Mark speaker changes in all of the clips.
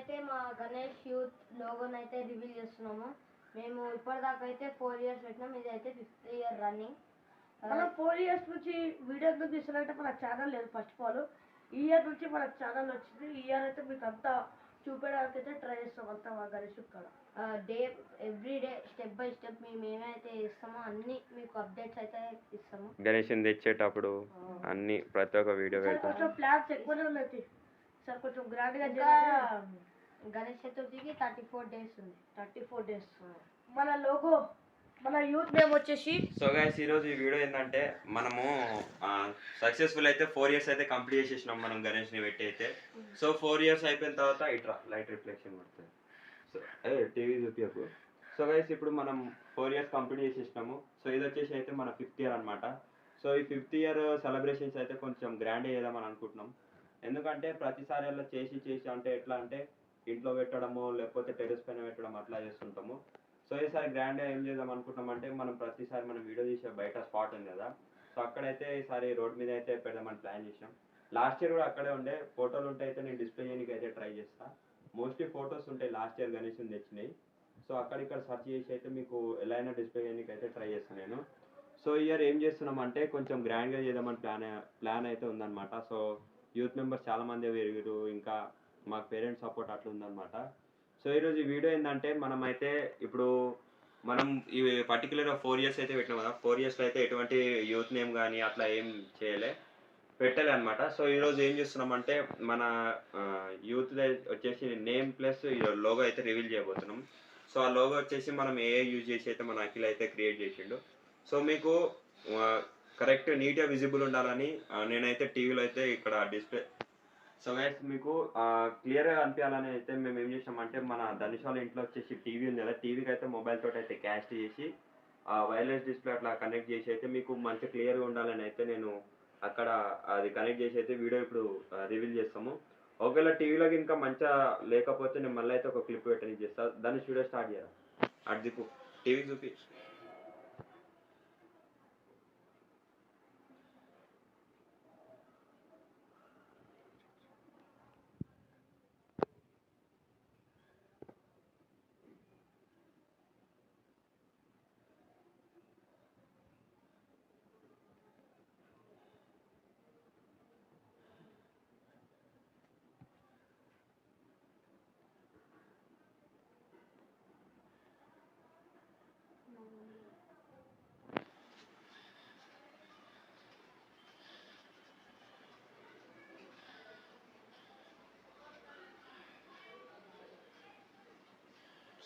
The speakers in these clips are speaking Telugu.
Speaker 1: మనమైతే మా గణేష్ యూత్ లోగోనైతే రివీల్ చేస్తున్నాము. మేము ఇప్పటిదాకా అయితే 4 years పెట్టినాం. ఇది అయితే 5th year రన్నింగ్.
Speaker 2: మనం 4 years నుంచి వీడియో ఎందుకు తీస్తున్నట్టే మన ఛానల్ లేదు. ఫస్ట్ ఆఫ్ ఆల్ ఈ ఇయర్ నుంచి మన ఛానల్ వచ్చింది. ఈ ఇయర్ అయితే మీకు అంతా చూపించడానికి అయితే ట్రై చేస్తాం అంతా మా గణేష్ కాడ.
Speaker 1: Every day step by step మేము ఏమైతే ఇస్తామో అన్ని మీకు అప్డేట్స్ అయితే ఇస్తాము.
Speaker 3: గణేష్ తెచ్చేటప్పుడు అన్ని ప్రతి ఒక్క వీడియో పెడతాం.
Speaker 2: కొంచెం ప్లాన్స్ ఎక్కువనే ఉన్నాయి సార్. కొంచెం గ్రాండ్గా
Speaker 1: గణేష్ చతుర్థికి 34 days ఉంది.
Speaker 2: 34 days. మన లోగో మన యూత్ నేమ్ వచ్చేసి.
Speaker 3: సో గైస్ ఈరోజు ఈ వీడియో ఏంటంటే మనము సక్సెస్ఫుల్ అయితే 4 years అయితే కంప్లీట్ చేసేసినాం మనం గణేష్ని పెట్టి అయితే. సో 4 years అయిపోయిన తర్వాత ఇట్లా లైట్ రిఫ్లెక్షన్ పడుతుంది. సో టీవీ చూపించకు. సో గైస్ ఇప్పుడు మనం 4 years కంప్లీట్ చేసేసినాము. సో ఇది వచ్చేసి అయితే మన 5th year అనమాట. సో ఈ 5th year సెలబ్రేషన్స్ అయితే కొంచెం గ్రాండ్ చేద్దామని అనుకుంటున్నాం. ఎందుకంటే ప్రతిసారి అలా చేసి అంటే ఎట్లా అంటే ఇంట్లో పెట్టడము లేకపోతే టెరెస్ పైన పెట్టడం అట్లా చేస్తుంటాము. సో ఈసారి గ్రాండ్గా ఏం చేద్దాం అనుకుంటాం అంటే మనం ప్రతిసారి మనం వీడియో తీసే బయట స్పాట్ ఉంది కదా, సో అక్కడైతే ఈసారి రోడ్ మీద అయితే పెడదామని ప్లాన్ చేసాం. లాస్ట్ ఇయర్ కూడా అక్కడే ఉండే. ఫోటోలు ఉంటే అయితే నేను డిస్ప్లే చేయడానికి అయితే ట్రై చేస్తాను. మోస్ట్లీ ఫొటోస్ ఉంటాయి లాస్ట్ ఇయర్ గణేష్ తెచ్చినాయి. సో అక్కడిక్కడ సెర్చ్ చేసి అయితే మీకు ఎలా అయినా డిస్ప్లే చేయడానికి అయితే ట్రై చేస్తాను నేను. సో ఈ ఇయర్ ఏం చేస్తున్నాం అంటే కొంచెం గ్రాండ్గా చేద్దామని ప్లాన్ అయితే ఉందన్నమాట. సో యూత్ మెంబర్స్ చాలామంది పెరిగారు, ఇంకా మాకు పేరెంట్స్ సపోర్ట్ అట్లా ఉందన్నమాట. సో ఈరోజు ఈ వీడియో ఏంటంటే మనమైతే ఇప్పుడు మనం ఈ పర్టికులర్గా 4 years అయితే పెట్టినాం కదా. 4 yearsలో అయితే ఎటువంటి యూత్ నేమ్ కానీ అట్లా ఏం పెట్టలే అనమాట. సో ఈరోజు ఏం చేస్తున్నామంటే మన యూత్ వచ్చేసి నేమ్ ప్లస్ లోగో అయితే రివీల్ చేయబోతున్నాం. సో ఆ లోగో వచ్చేసి మనం యూజ్ చేసి అయితే మన అఖిల్ అయితే క్రియేట్ చేసిండు. సో మీకు కరెక్ట్ నీట్గా విజిబుల్ ఉండాలని నేనైతే టీవీలో అయితే ఇక్కడ డిస్ప్లే. సో గైస్ మీకు క్లియర్గా కనిపించాలని అయితే మేము ఏం చేసామంటే మన ధనుష్ వాళ్ళ ఇంట్లో వచ్చేసి టీవీ ఉంది కదా, టీవీకి అయితే మొబైల్ తోటి అయితే క్యాస్ట్ చేసి వైర్లెస్ డిస్ప్లే అట్లా కనెక్ట్ చేసి అయితే మీకు మంచి క్లియర్గా ఉండాలని అయితే నేను అక్కడ అది కనెక్ట్ చేసి అయితే వీడియో ఇప్పుడు రివీల్ చేస్తాము. ఒకవేళ టీవీలోకి ఇంకా మంచిగా లేకపోతే నేను మళ్ళీ అయితే ఒక క్లిప్ పెట్టడానికి చేస్తాను. దాన్ని వీడియో స్టార్ట్ చేయాలి. అడ్జిపు టీవీ చూపి.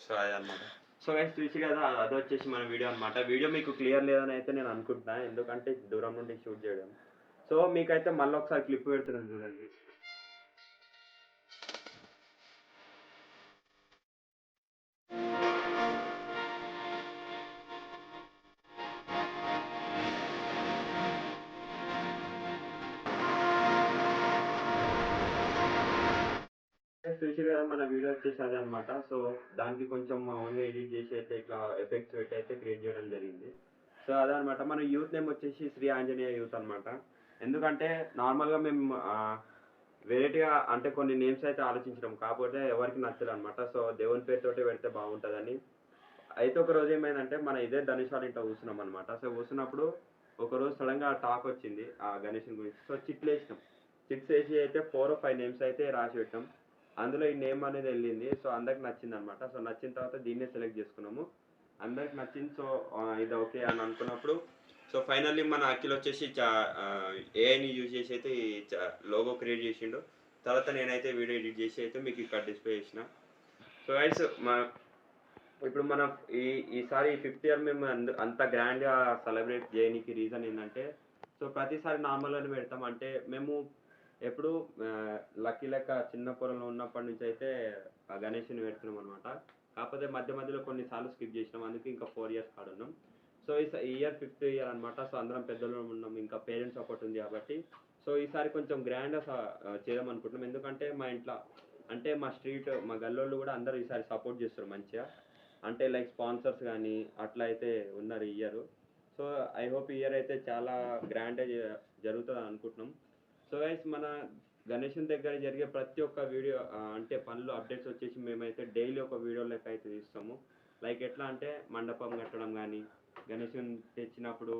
Speaker 3: సో అది అనమాట. సో గైస్ చూసి కదా అది వచ్చేసి మన వీడియో అనమాట. వీడియో మీకు క్లియర్ లేదని అయితే నేను అనుకుంటున్నాను, ఎందుకంటే దూరం నుండి షూట్ చేయడం. సో మీకైతే మళ్ళీ ఒకసారి క్లిప్ పెడుతున్నాను చూడండి. చూసి కదా మన వీడియో వచ్చేసి అదే అనమాట. సో దానికి కొంచెం ఓన్గా ఎడిట్ చేసి అయితే ఇట్లా ఎఫెక్ట్స్ పెట్టి అయితే క్రియేట్ చేయడం జరిగింది. సో అదనమాట. మన యూత్ నేమ్ వచ్చేసి శ్రీ ఆంజనేయ యూత్ అనమాట. ఎందుకంటే నార్మల్గా మేము వెరైటీగా అంటే కొన్ని నేమ్స్ అయితే ఆలోచించడం, కాకపోతే ఎవరికి నచ్చదు అనమాట. సో దేవుని పేరుతోటి పెడితే బాగుంటుందని అయితే ఒక రోజు ఏమైందంటే మన ఇదే ధనుష్ వాళ్ళ ఇంట్లో కూర్చున్నాం అనమాట. సో కూర్చున్నప్పుడు ఒకరోజు సడన్గా టాక్ వచ్చింది ఆ గణేషన్ గురించి. సో చిట్స్ వేసి అయితే 4 or 5 నేమ్స్ అయితే రాసి పెట్టాం. అందులో ఈ నేమ్ అనేది వెళ్ళింది. సో అందరికి నచ్చింది అనమాట. సో నచ్చిన తర్వాత దీన్నే సెలెక్ట్ చేసుకున్నాము. అందరికి నచ్చింది. సో ఇది ఓకే అని అనుకున్నప్పుడు సో ఫైనల్లీ మన అఖిల్ వచ్చేసి ఏఐని యూజ్ చేసి అయితే ఈ లోగో క్రియేట్ చేసిండు. తర్వాత నేనైతే వీడియో ఎడిట్ చేసి అయితే మీకు ఇక్కడ డిస్ప్లే చేసిన. సో గైస్ ఇప్పుడు మనం ఈసారి 5th year మేము అంత గ్రాండ్గా సెలబ్రేట్ చేయడానికి రీజన్ ఏంటంటే, సో ప్రతిసారి నార్మల్గానే పెడతాం. అంటే మేము ఎప్పుడు లక్కీ లెక్క చిన్న పొలంలో ఉన్నప్పటి నుంచి అయితే గణేష్ని పెడుతున్నాం అనమాట. కాకపోతే మధ్యలో కొన్నిసార్లు స్కిప్ చేసినాం, అందుకే ఇంకా 4 years కాడ ఉన్నాం. సో ఈ ఇయర్ 5th year అనమాట. సో అందరం పెద్దలు ఉన్నాం, ఇంకా పేరెంట్స్ సపోర్ట్ ఉంది కాబట్టి సో ఈసారి కొంచెం గ్రాండ్గా చేద్దాం అనుకుంటున్నాం. ఎందుకంటే మా ఇంట్లో అంటే మా స్ట్రీట్ మా గల్లోళ్ళు కూడా అందరూ ఈసారి సపోర్ట్ చేస్తారు మంచిగా. అంటే లైక్ స్పాన్సర్స్ కానీ అట్లా అయితే ఉన్నారు ఈ ఇయర్. సో ఐ హోప్ ఈ ఇయర్ అయితే చాలా గ్రాండ్గా జరుగుతుంది అనుకుంటున్నాం. సో గైస్ మన గణేషన్ దగ్గర జరిగే ప్రతి ఒక్క వీడియో అంటే పనులు అప్డేట్స్ వచ్చేసి మేమైతే డైలీ ఒక వీడియో లెక్క అయితే తీస్తాము. లైక్ ఎట్లా అంటే మండపం కట్టడం కానీ, గణేషన్ తెచ్చినప్పుడు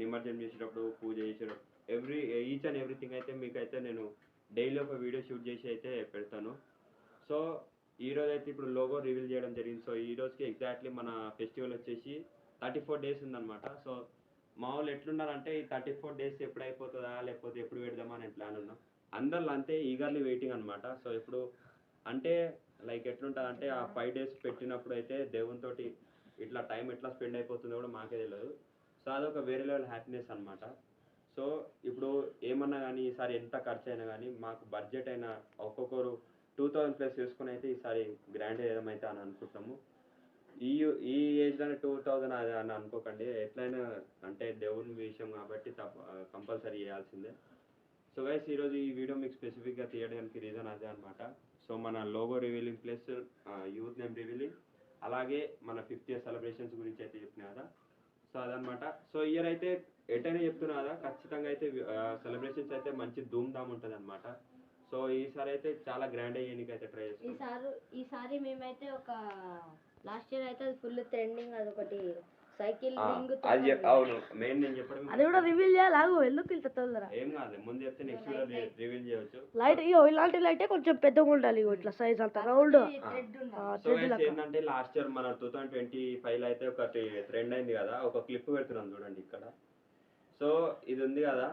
Speaker 3: నిమజ్జనం చేసేటప్పుడు, పూజ చేసేటప్పుడు ఈచ్ అండ్ ఎవ్రీథింగ్ అయితే మీకైతే నేను డైలీ ఒక వీడియో షూట్ చేసి అయితే పెడతాను. సో ఈరోజు అయితే ఇప్పుడు లోగో రివీల్ చేయడం జరిగింది. సో ఈ రోజుకి ఎగ్జాక్ట్లీ మన ఫెస్టివల్ వచ్చేసి 34 డేస్ ఉందన్నమాట. సో మా వాళ్ళు ఎట్లున్నారంటే ఈ 34 డేస్ ఎప్పుడు అయిపోతుందా, లేకపోతే ఎప్పుడు పెడదామా అనే ప్లాన్ ఉన్నాం. అందరిలో అంతే ఈగర్లీ వెయిటింగ్ అనమాట. సో ఇప్పుడు అంటే లైక్ ఎట్లుంటుంది అంటే ఆ 5 డేస్ పెట్టినప్పుడు అయితే దేవునితోటి ఇట్లా టైం ఎట్లా స్పెండ్ అయిపోతుందో కూడా మాకే తెలియదు. సో అదొక వేరే లెవెల్ హ్యాపీనెస్ అనమాట. సో ఇప్పుడు ఏమన్నా కానీ ఈసారి ఎంత ఖర్చు అయినా కానీ మాకు బడ్జెట్ అయినా ఒక్కొక్కరు 2000+ వేసుకొని అయితే ఈసారి గ్రాండ్ ఏదమైతే అని అనుకుంటున్నాము. ఈ ఏజ్లోనే 2000 అది అని అనుకోకండి. ఎట్లయినా అంటే దేవుని విషయం కాబట్టి కంపల్సరీ చేయాల్సిందే. సో గైస్ ఈరోజు ఈ వీడియో మీకు స్పెసిఫిక్గా తీయడానికి రీజన్ అదే అనమాట. సో మన logo revealing plus youth name revealing, అలాగే మన 50th year సెలబ్రేషన్స్ గురించి అయితే చెప్పినా కదా. సో అదనమాట. సో ఇయర్ అయితే ఎటైనా చెప్తున్నా కదా, ఖచ్చితంగా అయితే సెలబ్రేషన్స్ అయితే మంచి ధూమ్ ధామ్ ఉంటుంది అనమాట. సో ఈసారి అయితే చాలా గ్రాండ్ అయ్యేందుకు అయితే ట్రై చేస్తాం.
Speaker 1: ఈసారి మేమైతే ఒక లాస్ట్ ఇయర్ అయితే అది ఫుల్ ట్రెండింగ్, అది ఒకటి సైకిల్ రింగ్.
Speaker 3: అది అవును మెయిన్ నేను చెప్పడం
Speaker 2: అది కూడా రివీల్ చేయాలి. ఎందుకు ఇంత తొందర?
Speaker 3: ఏం కాదు, ముందు చెప్తే నెక్స్ట్ వీడియో రివీల్ చేయొచ్చు.
Speaker 2: లైట్ ఇలాంటి లైటే కొంచెం పెద్దగా ఉండాలి, ఇట్లా సైజ్ అంతా రౌండ్.
Speaker 3: సో ఏంటంటే లాస్ట్ ఇయర్ మన 2025 లో అయితే ఒకటి ట్రెండ్ అయింది కదా, ఒక క్లిప్ పెడుతున్నాం చూడండి ఇక్కడ. సో ఇది ఉంది కదా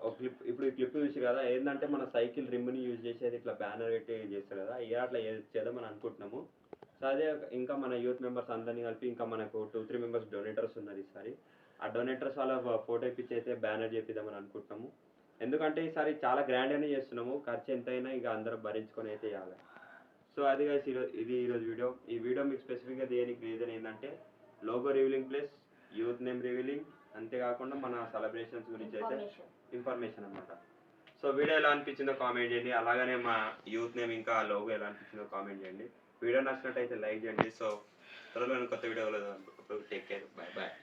Speaker 3: ఒక క్లిప్, ఇప్పుడు ఈ క్లిప్ చూసి కదా ఏంటంటే మన సైకిల్ రిమ్ని యూజ్ చేసేది ఇట్లా బ్యానర్ పెట్టి చేస్తారు కదా, ఇయర్ అట్లా చేద్దామని అనుకుంటున్నాము. సో అదే ఇంకా మన యూత్ మెంబర్స్ అందరినీ కలిపి ఇంకా మనకు 2-3 మెంబర్స్ డొనేటర్స్ ఉన్నారు ఈసారి. ఆ డొనేటర్స్ వాళ్ళ ఫోటో ఇప్పించి అయితే బ్యానర్ చేపిద్దామని అనుకుంటున్నాము. ఎందుకంటే ఈసారి చాలా గ్రాండ్గానే చేస్తున్నాము, ఖర్చు ఎంతైనా ఇక అందరూ భరించుకొని అయితే చేయాలి. సో అది guys ఇది ఈరోజు వీడియో. ఈ వీడియో మీకు స్పెసిఫిక్గా దేనికి రీజన్ ఏంటంటే logo revealing plus youth name revealing, అంతేకాకుండా మన సెలబ్రేషన్స్ గురించి అయితే ఇన్ఫర్మేషన్ అనమాట. సో వీడియో ఎలా అనిపించిందో కామెంట్ చేయండి, అలాగనే మా యూత్ నేమ్ ఇంకా లోగో ఎలా అనిపించిందో కామెంట్ చేయండి. వీడియో నచ్చినట్టయితే లైక్ చేయండి. సో త్వరలో కొత్త వీడియోలో టేక్ కేర్, బాయ్ బాయ్.